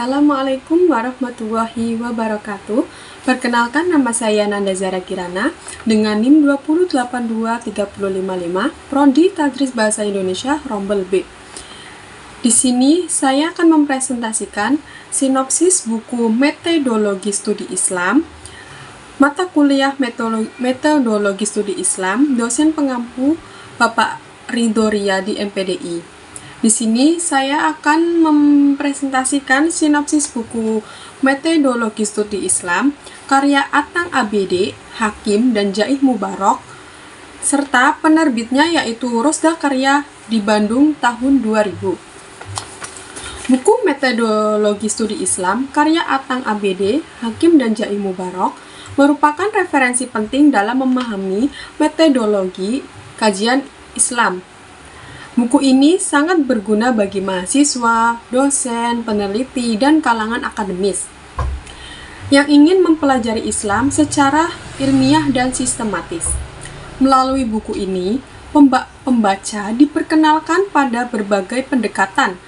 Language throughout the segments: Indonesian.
Assalamualaikum warahmatullahi wabarakatuh. Perkenalkan, nama saya Nanda Zara Kirana dengan NIM 2082355, Prodi Tadris Bahasa Indonesia Rombel B. Di sini saya akan mempresentasikan sinopsis buku Metodologi Studi Islam, mata kuliah Metodologi Studi Islam, dosen pengampu Bapak Ridho Riyadi MPDI. Di sini saya akan mempresentasikan sinopsis buku Metodologi Studi Islam, karya Atang ABD, Hakim, dan Jaih Mubarok, serta penerbitnya yaitu Rosda Karya di Bandung tahun 2000. Buku Metodologi Studi Islam, karya Atang ABD, Hakim, dan Jaih Mubarok merupakan referensi penting dalam memahami metodologi kajian Islam. Buku ini sangat berguna bagi mahasiswa, dosen, peneliti, dan kalangan akademis yang ingin mempelajari Islam secara ilmiah dan sistematis. Melalui buku ini, pembaca diperkenalkan pada berbagai pendekatan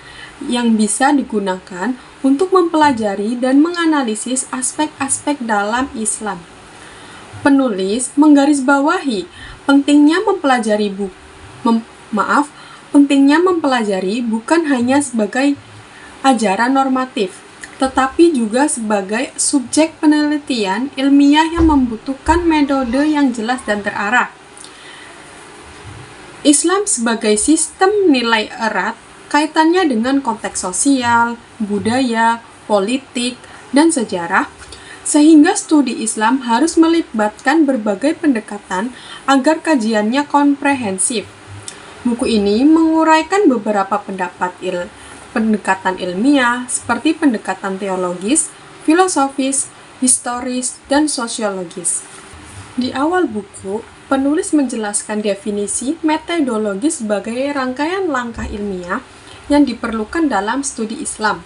yang bisa digunakan untuk mempelajari dan menganalisis aspek-aspek dalam Islam. Penulis menggarisbawahi pentingnya mempelajari bukan hanya sebagai ajaran normatif, tetapi juga sebagai subjek penelitian ilmiah yang membutuhkan metode yang jelas dan terarah. Islam sebagai sistem nilai erat kaitannya dengan konteks sosial, budaya, politik, dan sejarah, sehingga studi Islam harus melibatkan berbagai pendekatan agar kajiannya komprehensif. Buku ini menguraikan beberapa pendekatan ilmiah seperti pendekatan teologis, filosofis, historis, dan sosiologis. Di awal buku, penulis menjelaskan definisi metodologi sebagai rangkaian langkah ilmiah yang diperlukan dalam studi Islam.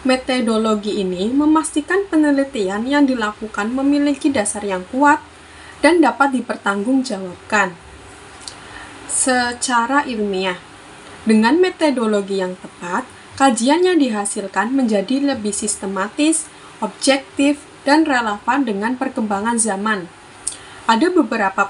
Metodologi ini memastikan penelitian yang dilakukan memiliki dasar yang kuat dan dapat dipertanggungjawabkan secara ilmiah. Dengan metodologi yang tepat, kajian yang dihasilkan menjadi lebih sistematis, objektif, dan relevan dengan perkembangan zaman. Ada beberapa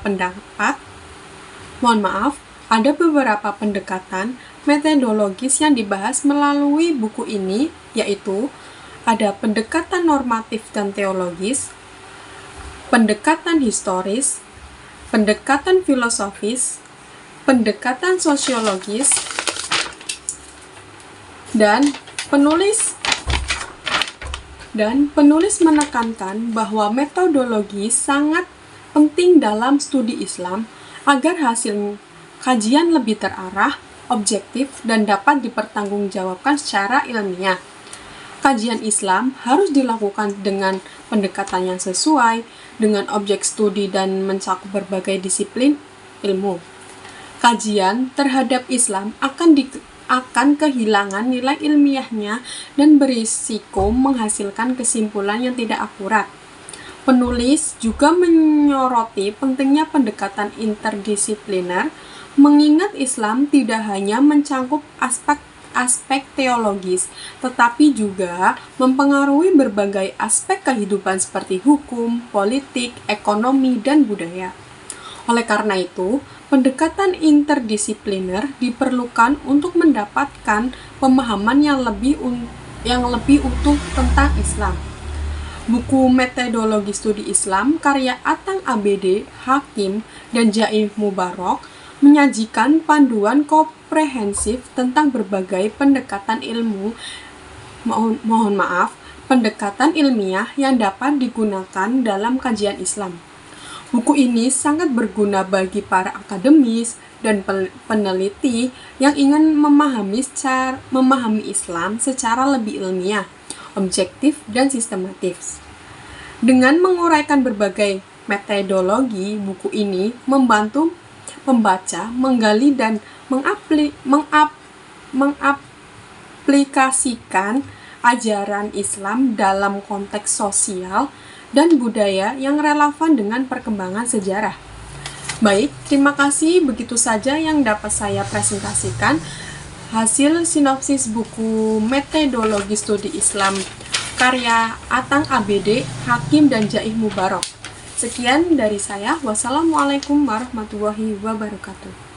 pendekatan metodologis yang dibahas melalui buku ini, yaitu ada pendekatan normatif dan teologis, pendekatan historis, pendekatan filosofis, pendekatan sosiologis, dan penulis menekankan bahwa metodologi sangat penting dalam studi Islam agar hasil kajian lebih terarah, objektif, dan dapat dipertanggungjawabkan secara ilmiah. Kajian Islam harus dilakukan dengan pendekatan yang sesuai dengan objek studi dan mencakup berbagai disiplin ilmu. Kajian terhadap Islam akan kehilangan nilai ilmiahnya dan berisiko menghasilkan kesimpulan yang tidak akurat. Penulis juga menyoroti pentingnya pendekatan interdisipliner, mengingat Islam tidak hanya mencakup aspek teologis, tetapi juga mempengaruhi berbagai aspek kehidupan seperti hukum, politik, ekonomi, dan budaya. Oleh karena itu, pendekatan interdisipliner diperlukan untuk mendapatkan pemahaman yang lebih utuh tentang Islam. Buku Metodologi Studi Islam, karya Atang ABD, Hakim, dan Jaih Mubarok menyajikan panduan komprehensif tentang berbagai pendekatan pendekatan ilmiah yang dapat digunakan dalam kajian Islam. Buku ini sangat berguna bagi para akademis dan peneliti yang ingin memahami Islam secara lebih ilmiah, objektif, dan sistematis. Dengan menguraikan berbagai metodologi, buku ini membantu pembaca menggali dan mengaplikasikan ajaran Islam dalam konteks sosial dan budaya yang relevan dengan perkembangan sejarah. Baik, terima kasih. Begitu saja yang dapat saya presentasikan. hasil sinopsis buku Metodologi Studi Islam karya Atang ABD, Hakim dan Jaih Mubarok. Sekian dari saya. Wassalamualaikum warahmatullahi wabarakatuh.